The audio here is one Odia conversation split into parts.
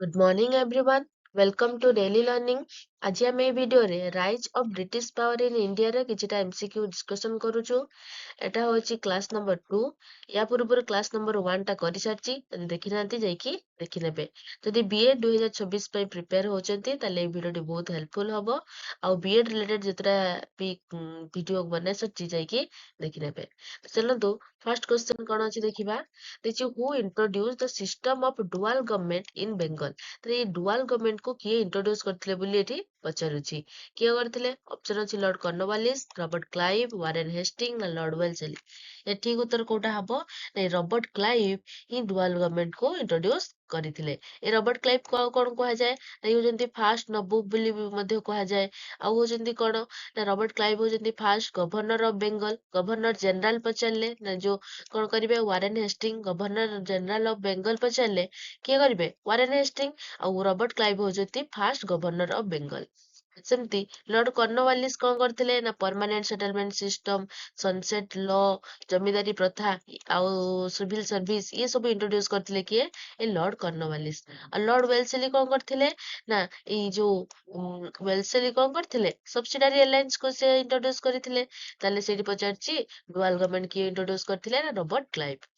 Good morning everyone. Welcome to Daily Learning. ଆଜି ଆମେ ଏଇ ଭିଡିଓରେ ରାଇଜ ଅଫ ବ୍ରିଟିଶ ପାୱାର ଇନ୍ ଇଣ୍ଡିଆର କିଛିଟା MCQ ଡିସ୍କସନ କରୁଛୁ। ଏଟା ହଉଛି କ୍ଲାସ ନମ୍ବର 2। ୟା ପୂର୍ବରୁ କ୍ଲାସ ନମ୍ବର 1 ଟା କରିସାରିଛି। ଯଦି ଦେଖିନାହାନ୍ତି ଯାଇକି ଦେଖିନେବେ। ଯଦି BEd 2026 ପାଇଁ ପ୍ରିପେୟାର ହଉଛନ୍ତି ତାହେଲେ ଏଇ ଭିଡିଓଟି ବହୁତ ହେଲ୍ପଫୁଲ ହବ। ଆଉ BEd ରିଲେଟେଡ ଯେତେଟା ବି ଭିଡିଓ ବନେଇ ସାରିଛି ଯାଇକି ଦେଖିନେବେ। ଚାଲନ୍ତୁ ଫାର୍ଷ୍ଟ କ୍ୱେଶ୍ଚନ କଣ ଅଛି ଦେଖିବା। ଦେଇଛି who introduced the system of dual government in Bengal. ତ ଏଇ ଡୁଆଲ ଗଭର୍ଣ୍ଣମେଣ୍ଟ କୁ କିଏ ଇଣ୍ଟ୍ରୋଡ୍ୟୁସ କରିଥିଲେ ବୋଲି ଏଠି ପଚାରୁଛି। କିଏ କରିଥିଲେ? ଅପସନ ଅଛି Lord କର୍ଣ୍ଣୱାଲିସ, Robert Clive, Warren Hastings ନା ଲର୍ଡ ୱେଲସଲି। ଏ ଠିକ ଉତ୍ତର କୋଉଟା ହବ? ନାଇଁ, ରବର୍ଟ କ୍ଲାଇଭ ହିଁ ଡୁଆଲ ଗଭର୍ଣ୍ଣମେଣ୍ଟ କୁ ଇଣ୍ଟ୍ରୋଡ୍ୟୁସ କରିଥିଲେ। ଏ ରବର୍ଟ କ୍ଲାଇଭ କୁ ଆଉ କଣ କୁହାଯାଏ? ଇଏ ହଉଛନ୍ତି ଫାଷ୍ଟ ନବୁବ ବୋଲି ବି ମଧ୍ୟ କୁହାଯାଏ। ଆଉ ହଉଛନ୍ତି କଣ ନା ରବର୍ଟ କ୍ଲାଇଭ ହଉଛନ୍ତି first governor of Bengal. Governor general ପଚାରିଲେ ନା ଯୋଉ କଣ କରିବେ? Warren Hastings governor general of Bengal ପଚାରିଲେ କିଏ କରିବେ? Warren Hastings. ଆଉ ରବର୍ଟ କ୍ଲାଇଭ ହଉଛନ୍ତି ଫାଷ୍ଟ ଗଭର୍ଣ୍ଣର ଅଫ ବେଙ୍ଗଲ। ସେମିତି ଲର୍ଡ କର୍ଣ୍ଣୱାଲିସ କଣ କରିଥିଲେ ନା permanent settlement system, sunset law, ଜମିଦାରୀ ପ୍ରଥା ଆଉ ସିଭିଲ ସର୍ଭିସ ଇଏ ସବୁ ଇଣ୍ଟ୍ରୋଡ୍ୟୁସ କରିଥିଲେ କିଏ? ଏ ଲର୍ଡ କର୍ଣ୍ଣୱାଲିସ। ଆଉ ଲର୍ଡ ୱେଲସଲି କଣ କରିଥିଲେ ନା ଏଇ ଯୋଉ ୱେଲସଲି କଣ କରିଥିଲେ? ସବସିଡାରୀ ଆଲାଏନ୍ସ କୁ ସେ ଇଣ୍ଟ୍ରୋଡ୍ୟୁସ କରିଥିଲେ। ତାହେଲେ ସେଇଠି ପଚାରିଛି ଡୁଆଲ ଗଭର୍ଣ୍ଣମେଣ୍ଟ କିଏ ଇଣ୍ଟ୍ରୋଡ୍ୟୁସ କରିଥିଲେ? ନା Robert Clive.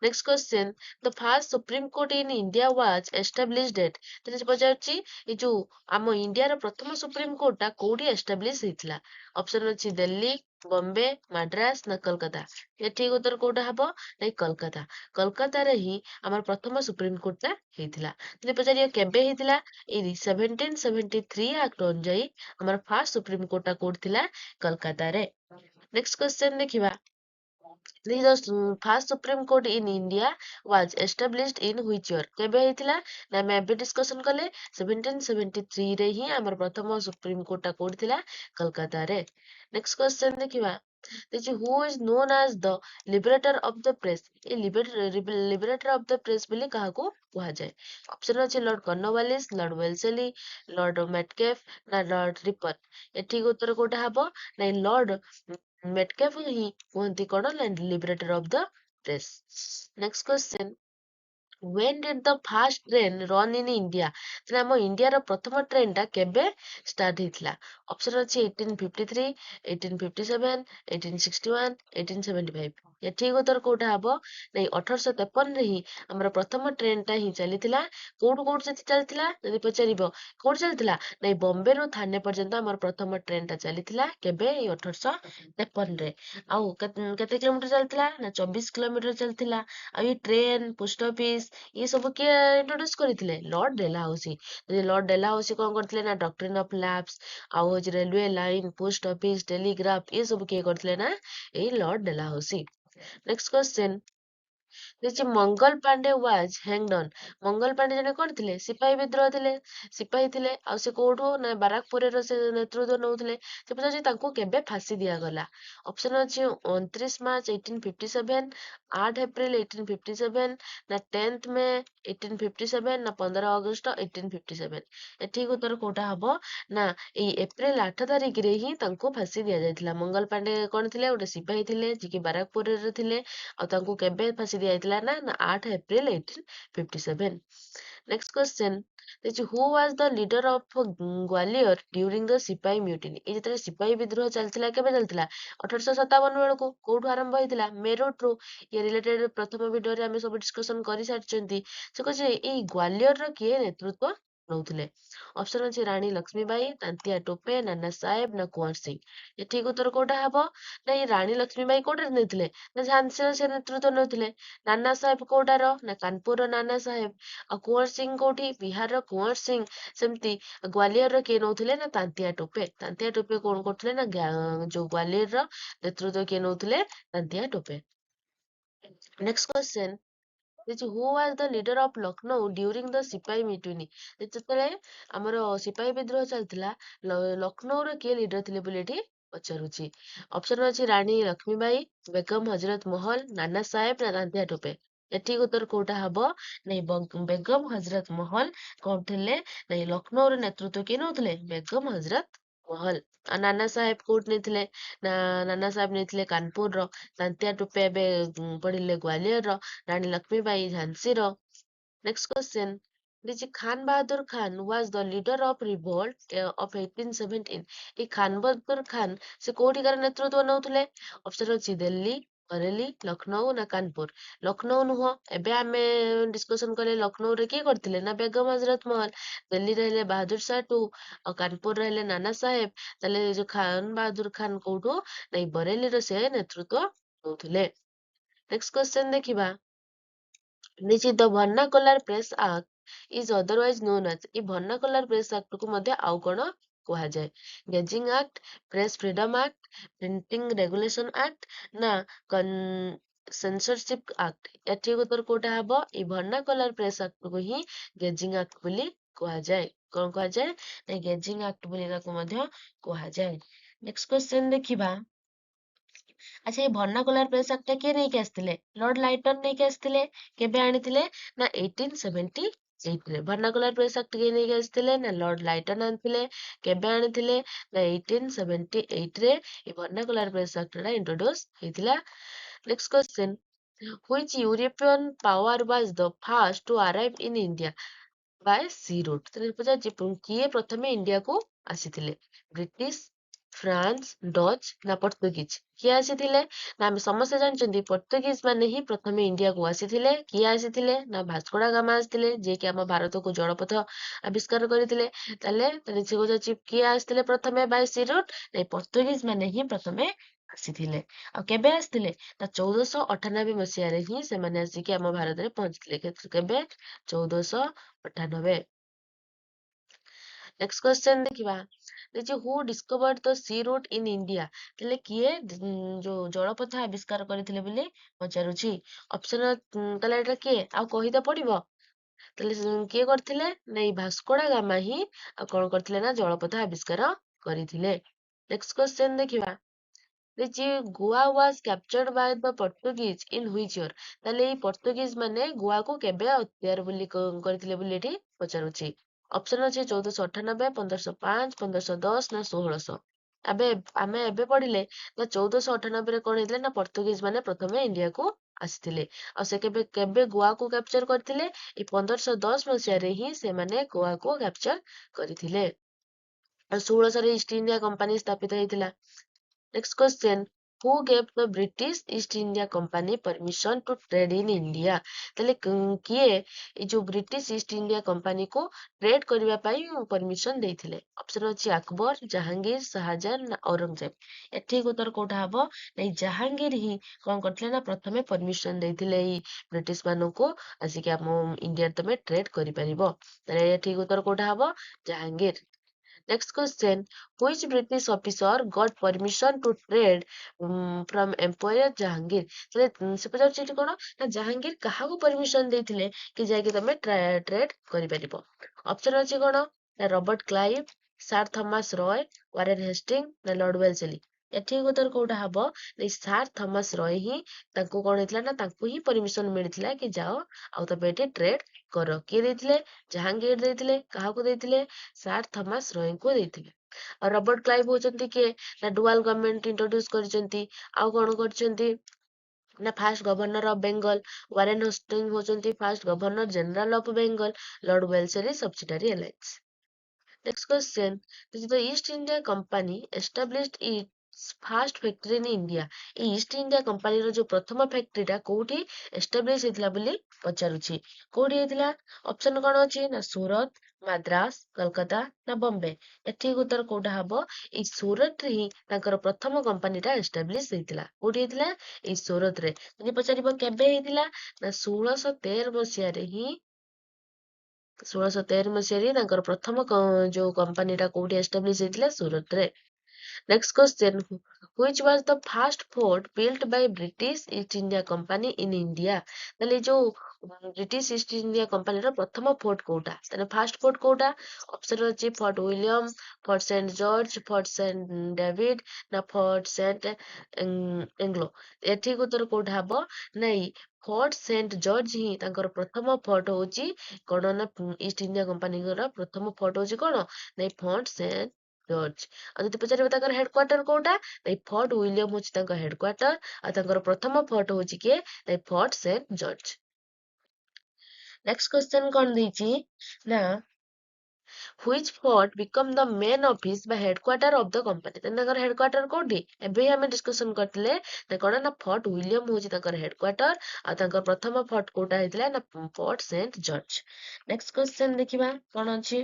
Next question. The first Supreme Court in India was established at. ତାହେଲେ ପଚାରୁଛି ଏଇ ଯୋଉ ଆମ ଇଣ୍ଡିଆର ପ୍ରଥମ ସୁପ୍ରିମ କୋର୍ଟ ଟା କୋଉଠି ଏଷ୍ଟାବ୍ଲିଶ ହେଇଥିଲା? ଅପସନ ଅଛି ଦିଲ୍ଲୀ, ବମ୍ବେ, ମାଡ୍ରାସ ନା କୋଲକାତା। ଏ ଠିକ ଉତ୍ତର କୋଉଟା ହବ? ନାଇଁ, କୋଲକାତା। କୋଲକାତାରେ ହିଁ ଆମର ପ୍ରଥମ ସୁପ୍ରିମ କୋର୍ଟ ଟା ହେଇଥିଲା। ଯଦି ପଚାରିବ କେବେ ହେଇଥିଲା? ଏଇ 1773 ଆକ୍ଟ ଅନୁଯାୟୀ ଆମର ଫାର୍ଷ୍ଟ ସୁପ୍ରିମ କୋର୍ଟ ଟା କୋଉଠି ଥିଲା? କୋଲକାତାରେ। ନେକ୍ସଟ କ୍ୱେଶ୍ଚନ ଦେଖିବା। The first Supreme Court in India was established in which year? କେବେ ହେଇଥିଲା? ନା ଆମେ ଏବେ ଡିସ୍କସନ କଲେ 1773 ରେ ହିଁ ଆମର ପ୍ରଥମ ସୁପ୍ରିମ କୋର୍ଟ ଟା କୋଉଠି ଥିଲା? କୋଲକାତାରେ। ନେକ୍ସଟ କ୍ୱେଶ୍ଚନ ଦେଖିବା। ଦେଖି who is known as the liberator of the press? A liberator of the press ବୋଲି କାହାକୁ କୁହାଯାଏ? ଅପସନ ଅଛି ଲର୍ଡ କର୍ଣ୍ଣୱାଲିସ, ଲର୍ଡ ୱେଲସଲି, ଲର୍ଡ ମେଟକେଫ ନା ଲର୍ଡ ରିପନ। ଏ ଠିକ ଉତ୍ତର କୋଉଟା ହବ? ନାଇଁ, ଲର୍ଡ ମେଟକେଫ ହିଁ କୁହନ୍ତି କଣ ନା liberator of the press. Next question. When did the first train run in India? ତାହେଲେ ଆମ ଇଣ୍ଡିଆର ପ୍ରଥମ ଟ୍ରେନ ଟା କେବେ ଷ୍ଟାର୍ଟ ହେଇଥିଲା? ଅପସନ ଅଛି 1853, 1857, 1861, 1875। ଏ ଠିକ ଉତ୍ତର କୋଉଟା ହବ? ନାଇଁ, 1853 ରେ ହିଁ ଆମର ପ୍ରଥମ ଟ୍ରେନ ଟା ହିଁ ଚାଲିଥିଲା। କୋଉଠୁ କୋଉଠୁ ସେଠି ଚାଲିଥିଲା ଯଦି ପଚାରିବ? କୋଉଠି ଚାଲିଥିଲା? ନାଇଁ, ବମ୍ବେରୁ ଥାନେ ପର୍ଯ୍ୟନ୍ତ ଆମର ପ୍ରଥମ ଟ୍ରେନ ଟା ଚାଲିଥିଲା। କେବେ? ଏଇ 1853 ରେ। ଆଉ କେତେ କିଲୋମିଟର ଚାଲିଥିଲା? ନା 24 କିଲୋମିଟର ଚାଲିଥିଲା। ଆଉ ଏଇ ଟ୍ରେନ, ପୋଷ୍ଟ ଅଫିସ ଇଏ ସବୁ କିଏ ଇଣ୍ଟ୍ରୋଡ୍ୟୁସ କରିଥିଲେ? ଲର୍ଡ ଡେଲାହାଉସି। ଯଦି ଲର୍ଡ ଡେଲାହାଉସି କଣ କରିଥିଲେ ନା ଡକ୍ଟ୍ରିନ ଅଫ ଲ୍ୟାପ୍ସ ଆଉ ହଉଛି railway line, post office, Telegraph ଇଏ ସବୁ କିଏ କରିଥିଲେ? ନା ଏଇ ଲର୍ଡ ଡେଲାହାଉସି। ନେକ୍ସଟ କ୍ୱେଶ୍ଚନ ଦେଖି ମଙ୍ଗଲ ପାଣ୍ଡେ ୱାଜ ହ୍ୟାଙ୍ଗଡ ଅନ୍। ମଙ୍ଗଲ ପାଣ୍ଡେ ଜଣେ କଣ ଥିଲେ? ସିପାହୀ ବିଦ୍ରୋହ ଥିଲେ, ସିପାହୀ ଥିଲେ। ଆଉ ସେ କୋଉଠୁ ନା ବାରାକପୁରରେ ସେ ନେତୃତ୍ୱ ନଉଥିଲେ। ସେ ପଚାରୁଛି ତାଙ୍କୁ କେବେ ଫାଶୀ ଦିଆଗଲା? ଅପସନ ଅଛି 29 ମାର୍ଚ୍ଚ 1857, 8 ଏପ୍ରିଲ 1857 ନା 10 ମେ 1857 ନା 15 ଅଗଷ୍ଟ 1857। ଏ ଠିକ ଉତ୍ତର କୋଉଟା ହବ? ନା ଏଇ ଏପ୍ରିଲ 8 ତାରିଖରେ ହିଁ ତାଙ୍କୁ ଫାଶୀ ଦିଆଯାଇଥିଲା। ମଙ୍ଗଲ ପାଣ୍ଡେ କଣ ଥିଲେ? ଗୋଟେ ସିପାହୀ ଥିଲେ ଯିଏକି ବାରାକପୁରରେ ଥିଲେ। ଆଉ ତାଙ୍କୁ କେବେ ଫାଶୀ ଦିଆଯାଇଥିଲା? ନା 8 ଏପ୍ରିଲ 1857। ନେକ୍ସଟ କ୍ୱେଶ୍ଚନ ଦେଖି who was the leader of Gwalior during the ସିପାହୀ ମ୍ୟୁଟିନି। ଏ ଯେତେବେଳେ ସିପାହୀ ବିଦ୍ରୋହ ଚାଲିଥିଲା କେବେ ଚାଲିଥିଲା? 1857 ବେଳକୁ। କୋଉଠୁ ଆରମ୍ଭ ହେଇଥିଲା? ମେରଠରୁ। ଇଏ ରିଲେଟେଡ ପ୍ରଥମ ଭିଡିଓରେ ଆମେ ସବୁ ଡିସ୍କସନ କରିସାରିଛନ୍ତି। ସେ କହୁଛି ଏଇ ଗ୍ୱାଲିୟରର କିଏ ନେତୃତ୍ୱ ନଉଥିଲେ? ଅପସନ ଅଛି ରାଣୀ ଲକ୍ଷ୍ମୀବାଇ, ତାନ୍ତିଆ ଟୋପେ, ନାନା ସାହେବ ନା କୁଆଁର ସିଂ। ଏ ଠିକ ଉତ୍ତର କୋଉଟା ହବ? ନା ଏଇ ରାଣୀ ଲକ୍ଷ୍ମୀବାଇ କୋଉଟାରେ ନେଇଥିଲେ? ନା ଝାନ୍ସୀର ସେ ନେତୃତ୍ୱ ନେଉଥିଲେ। ନାନା ସାହେବ କୋଉଟାର? ନା କାନପୁରର ନାନା ସାହେବ। ଆଉ କୁଆଁର ସିଂ କୋଉଠି? ବିହାରର କୁଆଁର ସିଂ। ସେମିତି ଗ୍ୱାଲିୟରର କିଏ ନଉଥିଲେ? ନା ତାନ୍ତିଆ ଟୋପେ। ତାନ୍ତିଆ ଟୋପେ କଣ କରୁଥିଲେ? ନା ଯୋଉ ଗ୍ୱାଲିୟରର ନେତୃତ୍ୱ କିଏ ନଉଥିଲେ? Tantia Tope. Next question who was the leader of Lucknow during the ସିପାହୀ ମିଟୁନି। ଯେତେବେଳେ ଆମର ସିପାହୀ ବିଦ୍ରୋହ ଚାଲିଥିଲା ଲକ୍ଷ୍ନୌର କିଏ ଲିଡର ଥିଲେ ବୋଲି ଏଠି ପଚାରୁଛି। ଅପସନ ଅଛି ରାଣୀ ଲକ୍ଷ୍ମୀବାଇ, ବେଗମ ହଜରତ ମହଲ, ନାନା ସାହେବ ନା ତାନ୍ତିଆ ଟୋପେ। ଏଠିକ ଉତ୍ତର କୋଉଟା ହବ? ନାଇଁ, ବେଗମ ହଜରତ ମହଲ କଣ ଥିଲେ? ନାଇଁ, ଲକ୍ଷ୍ନୌର ନେତୃତ୍ୱ କିଏ ନଉଥିଲେ? ବେଗମ ହଜରତ ମହଲ। ଆଉ ନାନା ସାହେବ କୋଉଠି ନେଇଥିଲେ? ନା ନାନା ସାହେବ ନେଇଥିଲେ କାନପୁରର। ତାନ୍ତିଆ ଟୋପେ ଏବେ ପଢିଲେ ଗ୍ୱାଲିୟରର। ରାଣୀ ଲକ୍ଷ୍ମୀବାଇ ଝାନ୍ସୀର। Next question This Khan Bahadur Khan was the leader of revolt of 1817. এই ଖାନ ବାହାଦୁର ଖାନ ସେ କୋଉଠିକାର ନେତୃତ୍ୱ ନଉଥିଲେ? ଅପସନ ଅଛି ଦିଲ୍ଲୀ, ବରେଲି, ଲକ୍ଷ୍ନୌ ନା କାନପୁର। ଲକ୍ଷ୍ନୌ ନୁହଁ, ଏବେ ଆମେ ଡିସ୍କସନ କଲେ ଲକ୍ଷ୍ନୌରେ କିଏ କରିଥିଲେ ନା ବେଗମ ହଜରତ ମହଲ। ଦିଲ୍ଲୀ ରହିଲେ ବାହାଦୁର ଶାହ ଟୁ, ଆଉ କାନପୁର ରହିଲେ ନାନା ସାହେବ। ତାହେଲେ ଏ ଯୋଉ ଖାନ ବାହାଦୁର ଖାନ କୋଉଠୁ ନା ଏଇ ବରେଲିର ସେ ନେତୃତ୍ୱ ନଉଥିଲେ। ନେକ୍ସଟ କ୍ୱେଶ୍ଚନ ଦେଖିବା। This is the Vernacular Press Act is otherwise known as এই Vernacular Press Act କୁ ମଧ୍ୟ ଆଉ କଣ କୁହାଯାଏ? Gazing Act, Press Freedom Act, Printing Regulation Act ନା Censorship Act। ଏଠି ଉତ୍ତର କୋଉଟା ହବ? ଏଇ Vernacular Press Act କୁ ହିଁ Gazing Act ବୋଲି କୁହାଯାଏ। କଣ କୁହାଯାଏ? ନା Gazing Act ବୋଲି ତାକୁ ମଧ୍ୟ କୁହାଯାଏ। ନେକ୍ସଟ କ୍ୱେଶ୍ଚନ ଦେଖିବା। ଆଚ୍ଛା ଏଇ ଭର୍ଣ୍ଣାକୁଲାର ପ୍ରେସ୍ ଆକ୍ଟଟା କିଏ ନେଇକି ଆସିଥିଲେ? ଲର୍ଡ ଲାଇଟନ ନେଇକି ଆସିଥିଲେ। କେବେ ଆଣିଥିଲେ? ନା 1878ରେ। ଭର୍ଣ୍ଣାକୁଲାର ପ୍ରେସ୍ ଆକ୍ଟ କିଏ ନେଇକି ଆସିଥିଲେ? ନା ଲର୍ଡ ଲାଇଟନ ଆଣିଥିଲେ। କେବେ ଆଣିଥିଲେ? ନା 1878ରେ এই ଭର୍ଣ୍ଣାକୁଲାର ପ୍ରେସ୍ ଆକ୍ଟଟା ଇଣ୍ଟ୍ରୋଡ୍ୟୁସ ହେଇଥିଲା। Next question, which European power was the first to arrive in India by sea route? ତେଣୁ ପଚାରୁଛି କିଏ ପ୍ରଥମେ ଇଣ୍ଡିଆକୁ ଆସିଥିଲେ? ବ୍ରିଟିଶ, ଫ୍ରାନ୍ସ, ଡଚ୍ ନା ପର୍ତ୍ତୁଗୀଜ? କିଏ ଆସିଥିଲେ? ନା ଆମେ ସମସ୍ତେ ଜାଣିଛନ୍ତି ପର୍ତ୍ତୁଗୀଜ ମାନେ ହିଁ ପ୍ରଥମେ ଇଣ୍ଡିଆକୁ ଆସିଥିଲେ। କିଏ ଆସିଥିଲେ? ନା ଭାସ୍କୋଡା ଗାମା ଆସିଥିଲେ, ଯିଏକି ଆମ ଭାରତକୁ ଜଳପଥ ଆବିଷ୍କାର କରିଥିଲେ। ତାହେଲେ ସେ କହୁଛି କିଏ ଆସିଥିଲେ ପ୍ରଥମେ ବାଇ ସି ରୁଟ୍? ନାଇଁ, ପର୍ତ୍ତୁଗୀଜ ମାନେ ହିଁ ପ୍ରଥମେ ଆସିଥିଲେ। ଆଉ କେବେ ଆସିଥିଲେ? ନା 1498 ମସିହାରେ ହିଁ ସେମାନେ ଆସିକି ଆମ ଭାରତରେ ପହଞ୍ଚିଥିଲେ। କେବେ? 1498। ନେକ୍ସଟ କ୍ୱେଶ୍ଚନ ଦେଖିବା। ଦେଖି who discovered the sea route in India? ତାହେଲେ କିଏ ଯୋଉ ଜଳପଥ ଆବିଷ୍କାର କରିଥିଲେ ବୋଲି ପଚାରୁଛି। ଅପସନ ତାହେଲେ ଏଇଟା କିଏ? ଆଉ କହି ତ ପଡିବ। ତାହେଲେ କିଏ କରିଥିଲେ? ନା ଏଇ ଭାସ୍କୋଡା ଗାମା ହିଁ ଆଉ କଣ କରିଥିଲେ ନା ଜଳପଥ ଆବିଷ୍କାର କରିଥିଲେ। ନେକ୍ସଟ କ୍ୱେଶ୍ଚନ ଦେଖିବା। ଦେଖି Goa was captured by the Portuguese in which year? ତାହେଲେ ଏଇ ପର୍ତ୍ତୁଗୀଜ ମାନେ ଗୋଆକୁ କେବେ ଅକ୍ତିଆର ବୋଲି କରିଥିଲେ ବୋଲି ଏଠି ପଚାରୁଛି। ଅପସନ ଅଛି 1498, 1505, 1510 ନା 1600। ଆମେ ଏବେ ପଢିଲେ ନା 1498ରେ କଣ ହେଇଥିଲା ନା ପର୍ତ୍ତୁଗୀଜ ମାନେ ପ୍ରଥମେ ଇଣ୍ଡିଆକୁ ଆସିଥିଲେ। ଆଉ ସେ କେବେ କେବେ ଗୋଆକୁ କ୍ୟାପଚର କରିଥିଲେ? ଏଇ 1510 ମସିହାରେ ହିଁ ସେମାନେ ଗୋଆକୁ କ୍ୟାପଚର କରିଥିଲେ। ଆଉ 1600ରେ ଇଷ୍ଟ ଇଣ୍ଡିଆ କମ୍ପାନୀ ସ୍ଥାପିତ ହେଇଥିଲା। Next question. Who gave the British East India Company permission to trade in India? ତାହେଲେ କିଏ ଏଇ ଯୋଉ ବ୍ରିଟିଶ ଇଷ୍ଟ ଇଣ୍ଡିଆ କମ୍ପାନୀକୁ ଟ୍ରେଡ୍ କରିବା ପାଇଁ ପରମିଶନ ଦେଇଥିଲେ? ଅପସନ ଅଛି ଆକବର, ଜାହାଙ୍ଗୀର, ଶାହାଜାହାନ ନା ଔରଙ୍ଗଜେବ। ଏଠିକ ଉତ୍ତର କୋଉଟା ହବ? ଏଇ ଜାହାଙ୍ଗୀର ହିଁ କଣ କରିଥିଲେ ନା ପ୍ରଥମେ ପରମିଶନ ଦେଇଥିଲେ ଏଇ ବ୍ରିଟିଶ ମାନଙ୍କୁ ଆସିକି ଆମ ଇଣ୍ଡିଆରେ ତମେ ଟ୍ରେଡ୍ କରିପାରିବ। ତାହେଲେ ଏଠିକ ଉତ୍ତର କୋଉଟା ହବ? Jahangir. Next question. Which British officer got permission to trade from Emperor Jahangir? ତାହେଲେ ସେ ପଚାରୁଛି ଏଠି କଣ ନା ଜାହାଙ୍ଗୀର କାହାକୁ ପରମିଶନ ଦେଇଥିଲେ କି ଯାଇକି ତମେ ଟ୍ରେଡ୍ କରିପାରିବ? ଅପସନ ଅଛି କଣ ନା Robert Clive, sir Thomas Roe, Warren Hastings ନା ଲର୍ଡ ୱେଲସଲି। ଏଠି ଉତ୍ତର କୋଉଟା ହବ? ଏଇ ସାର୍ ଥମାସ ରୟ ହିଁ ତାଙ୍କୁ କଣ ହେଇଥିଲା ନା ତାଙ୍କୁ ହିଁ ପରମିଶନ ମିଳିଥିଲା କି ଯାଅ ଆଉ ତମେ ଏଠି ଟ୍ରେଡ୍ କର। କିଏ ଦେଇଥିଲେ? ଜାହାଙ୍ଗୀର ଦେଇଥିଲେ। କାହାକୁ ଦେଇଥିଲେ? ସାର୍ ଥମାସ ରୟଙ୍କୁ ଦେଇଥିଲେ। ଆଉ ରବର୍ଟ କ୍ଲାଇଭ ହଉଛନ୍ତି କିଏ? ନା ଡୁଆଲ ଗଭର୍ଣମେଣ୍ଟ ଇଣ୍ଟ୍ରୋଡ୍ୟୁସ କରିଛନ୍ତି। ଆଉ କଣ କରିଛନ୍ତି? ନା first governor of Bengal. Warren Hastings ହଉଛନ୍ତି first governor general of Bengal. Lord Wellesley subsidiary alliance. Next question. This is the East India Company established its first factory in India. এই ଇଷ୍ଟ ଇଣ୍ଡିଆ କମ୍ପାନୀର ଯୋଉ ପ୍ରଥମ ଫ୍ୟାକ୍ଟ୍ରିଟା କୋଉଠି ଏଷ୍ଟାବ୍ଲିଶ ହେଇଥିଲା ବୋଲି ପଚାରୁଛି। କୋଉଠି ହେଇଥିଲା? ଅପସନ କଣ ଅଛି ନା ସୁରତ, ମାଦ୍ରାସ, କଲକାତା ନା ବମ୍ବେ। ଏଠିକ ଉତ୍ତର କୋଉଟା ହବ? ଏଇ ସୁରତରେ ହିଁ ତାଙ୍କର ପ୍ରଥମ କମ୍ପାନୀଟା ଏଷ୍ଟାବ୍ଲିଶ ହେଇଥିଲା। କୋଉଠି ହେଇଥିଲା? ଏଇ ସୁରତରେ। ଯଦି ପଚାରିବ କେବେ ହେଇଥିଲା? ନା 1613 ମସିହାରେ ହିଁ 1613 ମସିହାରେ ତାଙ୍କର ପ୍ରଥମ ଯୋଉ କମ୍ପାନୀଟା କୋଉଠି ଏଷ୍ଟାବ୍ଲିଶ ହେଇଥିଲା? ସୁରତରେ। Next question. Which was the first fort built by British East India Company in India? ତାହେଲେ ଯୋଉ ବ୍ରିଟିଶ ଇଷ୍ଟ ଇଣ୍ଡିଆ କମ୍ପାନୀର ପ୍ରଥମ ଫୋର୍ଟ କୋଉଟା? ତାହେଲେ ଫାଷ୍ଟ ଫୋର୍ଟ କୋଉଟା? ଅପସନ ଅଛି Fort William, Fort Saint George, Fort Saint David ନା ଫୋର୍ଟ ସେଣ୍ଟ ଏଙ୍ଗ୍ଲୋ। ଏଠିକ ଉତ୍ତର କୋଉଟା ହବ? ନାଇଁ, ଫୋର୍ଟ ସେଣ୍ଟ ଜର୍ଜ ହିଁ ତାଙ୍କର ପ୍ରଥମ ଫୋର୍ଟ ହଉଛି କଣ ନା ଇଷ୍ଟ ଇଣ୍ଡିଆ କମ୍ପାନୀଙ୍କର ପ୍ରଥମ ଫୋର୍ଟ ହଉଛି କଣ? ନାଇଁ, ଫୋର୍ଟ ସେଣ୍ଟ ଜର୍ଜ। ଆଉ ଯଦି ପଚାରିବ ତାଙ୍କର ହେଡ କ୍ୱାର୍ଟର କୋଉଟା? ନାଇଁ, ଫୋର୍ଟ ୱିଲିୟମ ହଉଛି ତାଙ୍କ ହେଡ କ୍ୱାର୍ଟର। ଆଉ ତାଙ୍କର ପ୍ରଥମ ଫୋର୍ଟ ହଉଛି କିଏ? ନାଇଁ, Fort Saint George. Next question କଣ ଦେଇଛି ନା which fort become the main office ବା headquarter of the company। ତାଙ୍କର headquarter କୋଉଠି ଏବେ ହିଁ ଆମେ discussion କରିଥିଲେ ନା କଣ ନା ଫୋର୍ଟ ୱିଲିୟମ ହଉଛି ତାଙ୍କର headquarter ଆଉ ତାଙ୍କର ପ୍ରଥମ ଫୋର୍ଟ କୋଉଟା ହେଇଥିଲା ନା Fort Saint George. Next question ଦେଖିବା କଣ ଅଛି।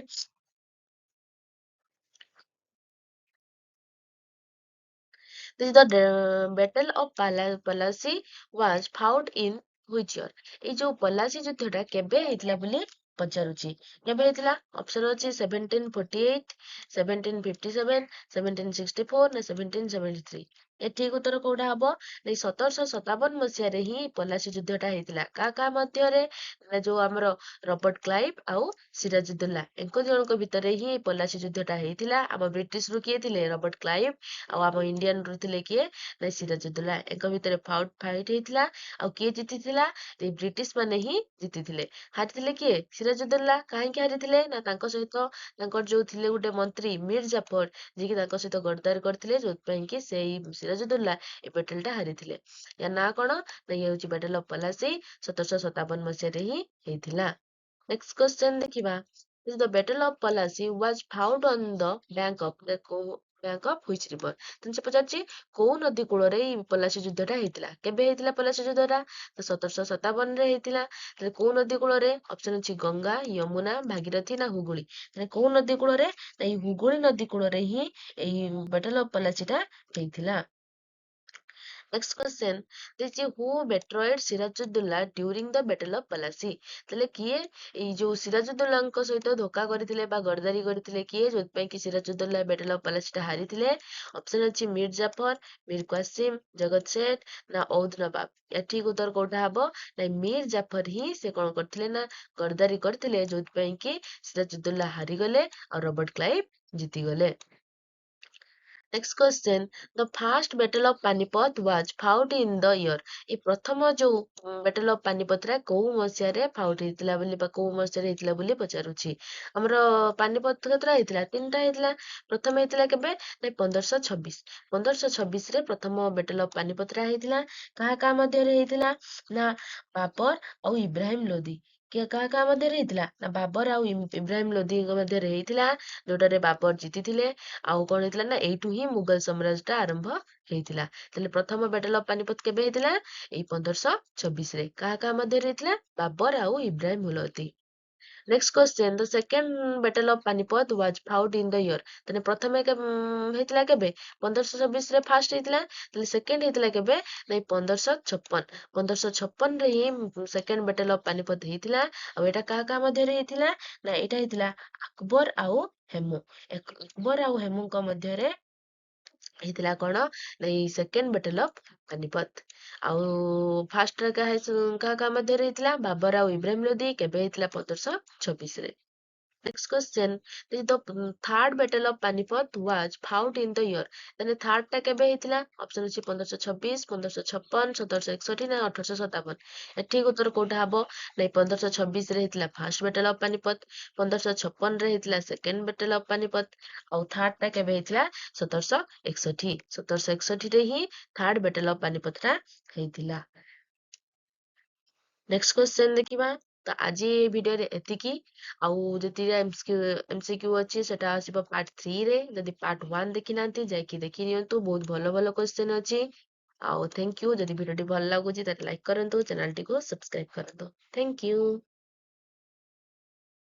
This is the Battle of Plassey was fought in which year? ଏଇ ଯୋଉ ପଲାସି ଯୁଦ୍ଧଟା କେବେ ହେଇଥିଲା ବୋଲି ପଚାରୁଛି। କେବେ ହେଇଥିଲା? ଅପସନ ଅଛି 1748, 1757, 1764 ନା 1773। ଏ ଠିକ ଉତ୍ତର କୋଉଟା ହବ? ଏଇ 1757 ମସିହାରେ ହିଁ ପଲାସି ଯୁଦ୍ଧଟା ହେଇଥିଲା। କାହା କାହା ମଧ୍ୟରେ? ନା ଯୋଉ ଆମର ରବର୍ଟ କ୍ଲାଇଭ ଆଉ ସିରାଜୁଦ୍ଦୌଲା ଏଙ୍କ ଜଣଙ୍କ ଭିତରେ ହିଁ ପଲାସି ଯୁଦ୍ଧଟା ହେଇଥିଲା। ଆମ ବ୍ରିଟିଶରୁ କିଏ ଥିଲେ? ରବର୍ଟ କ୍ଲାଇଭ ଆଉ ଆମ ଇଣ୍ଡିଆନ ରୁ ଥିଲେ କିଏ ନା ସିରାଜୁଦ୍ଦୌଲା। ଏଙ୍କ ଭିତରେ ଫାଇଟ୍ ହେଇଥିଲା ଆଉ କିଏ ଜିତିଥିଲା? ଏଇ ବ୍ରିଟିଶ ମାନେ ହିଁ ଜିତିଥିଲେ। ହାରିଥିଲେ କିଏ? ସିରାଜୁଦ୍ଦୌଲା। କାହିଁକି ହାରିଥିଲେ? ନା ତାଙ୍କ ସହିତ ତାଙ୍କର ଯୋଉ ଥିଲେ ଗୋଟେ ମନ୍ତ୍ରୀ ମୀର ଜାଫର ଯିଏକି ତାଙ୍କ ସହିତ ଗଦ୍ଦାରି କରିଥିଲେ ଯୋଉଥିପାଇଁ କି ସେଇ ସିରାଜୁଦ୍ଦୌଲା ଏ ବ୍ୟାଟେଲ ଟା ହାରିଥିଲେ। ୟା ନାଁ କଣ? ନା ଇଏ ହଉଛି ବ୍ୟାଟେଲ ଅଫ ପଲାସି 1757 ମସିହାରେ ହିଁ ହେଇଥିଲା। ନେକ୍ସଟ କ୍ୱେଶ୍ଚନ ଦେଖିବା। This the Battle of Plassey was fought on the bank of which river? ତେଣୁ ସେ ପଚାରୁଛି କୋଉ ନଦୀ କୂଳରେ ଏଇ ପଲାସି ଯୁଦ୍ଧଟା ହେଇଥିଲା। କେବେ ହେଇଥିଲା ପଲାସି ଯୁଦ୍ଧଟା? ତ 1757ରେ ହେଇଥିଲା। ତାହେଲେ କୋଉ ନଦୀ କୂଳରେ? ଅପସନ ଅଛି ଗଙ୍ଗା, ଯମୁନା, ଭାଗୀରଥୀ ନା ହୁଗୁଳି। ତାହେଲେ କୋଉ ନଦୀ କୂଳରେ? ନା ଏଇ ହୁଗୁଳି ନଦୀ କୂଳରେ ହିଁ ଏଇ ବ୍ୟାଟଲ ଅଫ ପଲାସିଟା ହେଇଥିଲା। Next question. This is who betrayed Sirajuddaulah during the Battle of Plassey? ତାହେଲେ କିଏ ଏଇ ଯୋଉ ସିରାଜୁଦ୍ଦୌଲାଙ୍କ ସହିତ ଧୋକା କରିଥିଲେ ବା ଗର୍ଦାରୀ କରିଥିଲେ କିଏ ଯୋଉଥିପାଇଁ କି ସିରାଜୁଦ୍ଦୌଲା ବ୍ୟାଟଲ ଅଫ ପଲାସିଟା ହାରିଥିଲେ? ଅପସନ ଅଛି ମୀର ଜାଫର, ମୀର କ୍ୱାସିମ, ଜଗତ ସେଠ ନା ଔଦ ନବାବ। ୟା ଠିକ ଉତ୍ତର କୋଉଟା ହବ? ନା ମୀର ଜାଫର ହିଁ ସେ କଣ କରିଥିଲେ ନା ଗର୍ଦାରୀ କରିଥିଲେ ଯୋଉଥିପାଇଁ କି ସିରାଜୁଦ୍ଦୌଲା ହାରିଗଲେ ଆଉ ରବର୍ଟ କ୍ଲାଇଭ ଜିତିଗଲେ। Next question. The first battle of Panipat was fought in the year. এই ପ୍ରଥମ ଯୋଉ battle of Panipat ଟା କୋଉ ମସିହାରେ ଫାଉଟ୍ ହେଇଥିଲା ବୋଲି ବା କୋଉ ମସିହାରେ ହେଇଥିଲା ବୋଲି ପଚାରୁଛି। ଆମର ପାନିପତ କେତେଟା ହେଇଥିଲା? 3ଟା ହେଇଥିଲା। ପ୍ରଥମ ହେଇଥିଲା କେବେ? ନା 1526। 1526ରେ ପ୍ରଥମ battle of ପାନିପତ ଟା ହେଇଥିଲା। କାହା କାହା ମଧ୍ୟରେ ହେଇଥିଲା? ନା ବାବର ଆଉ ଇବ୍ରାହିମ ଲୋଧି। କାହା କାହା ମଧ୍ୟରେ ହେଇଥିଲା? ନା ବାବର ଆଉ ଇବ୍ରାହିମ ଲୋଧିଙ୍କ ମଧ୍ୟରେ ହେଇଥିଲା ଯୋଉଟାରେ ବାବର ଜିତିଥିଲେ। ଆଉ କଣ ହେଇଥିଲା ନା ଏଇଠୁ ହିଁ ମୁଗଲ ସାମ୍ରାଜ୍ୟ ଟା ଆରମ୍ଭ ହେଇଥିଲା। ତାହେଲେ ପ୍ରଥମ ବ୍ୟାଟଲ ଅଫ ପାନିପତ କେବେ ହେଇଥିଲା? ଏଇ 1526ରେ। କାହା କାହା ମଧ୍ୟରେ ହେଇଥିଲା? ବାବର ଆଉ Ibrahim Lodhi. Next question. The second battle of Panipat was fought in the year. ତାହେଲେ ପ୍ରଥମେ ହେଇଥିଲା କେବେ? 1526ରେ ଫାଷ୍ଟ ହେଇଥିଲା। ତାହେଲେ ସେକେଣ୍ଡ ହେଇଥିଲା କେବେ? ନାଇଁ 1556। 1556ରେ ହିଁ ସେକେଣ୍ଡ ବ୍ୟାଟଲ ଅଫ ପାନିପତ ହେଇଥିଲା। ଆଉ ଏଇଟା କାହା କାହା ମଧ୍ୟରେ ହେଇଥିଲା? ନା ଏଇଟା ହେଇଥିଲା ଆକବର ଆଉ ହେମୁ। ଆକବର ଆଉ ହେମୁଙ୍କ ମଧ୍ୟରେ ହେଇଥିଲା କଣ? ନା ଏଇ ସେକେଣ୍ଡ ବ୍ୟାଟଲ ଅଫ ପାନିପତ। ଆଉ ଫାଷ୍ଟ କାହା କାହା ମଧ୍ୟରେ ହେଇଥିଲା? ବାବର ଆଉ ଇବ୍ରାହିମ ଲୋଧି। କେବେ ହେଇଥିଲା? 1526ରେ। Next question. This is the third battle of Panipat was fought in the year. ତାହେଲେ ଥାର୍ଡ ଟା କେବେ ହେଇଥିଲା? ଅପସନ ଅଛି 1526, 1556, 1761 ନା 1857। ଠିକ ଉତ୍ତର କୋଉଟା ହବ? ନାଇଁ 1526ରେ ହେଇଥିଲା ଫାର୍ଷ୍ଟ ବ୍ୟାଟଲ ଅଫ ପାନିପତ, 1556ରେ ହେଇଥିଲା ସେକେଣ୍ଡ ବ୍ୟାଟଲ ଅଫ ପାନିପତ ଆଉ ଥାର୍ଡ ଟା କେବେ ହେଇଥିଲା? 1761। 1761ରେ ହିଁ ଥାର୍ଡ ବ୍ୟାଟଲ ଅଫ ପାନିପତ ଟା ହେଇଥିଲା। ନେକ୍ସଟ କ୍ୱେଶ୍ଚନ ଦେଖିବା। ତ ଆଜି ଏ ଭିଡିଓରେ ଏତିକି। ଆଉ ଯେତିକି ଏମସିକ୍ୟୁ ଅଛି ସେଟା ଆସିବ ପାର୍ଟ 3ରେ। ଯଦି ପାର୍ଟ 1 ଦେଖିନାହାନ୍ତି ଯାଇକି ଦେଖି ନିଅନ୍ତୁ। ବହୁତ ଭଲ ଭଲ କ୍ୱେଶ୍ଚନ ଅଛି। ଆଉ ଥ୍ୟାଙ୍କ ୟୁ। ଯଦି ଭିଡିଓଟି ଭଲ ଲାଗୁଛି ତାହେଲେ ଲାଇକ୍ କରନ୍ତୁ, ଚ୍ୟାନେଲଟିକୁ ସବସ୍କ୍ରାଇବ କରନ୍ତୁ। Thank you.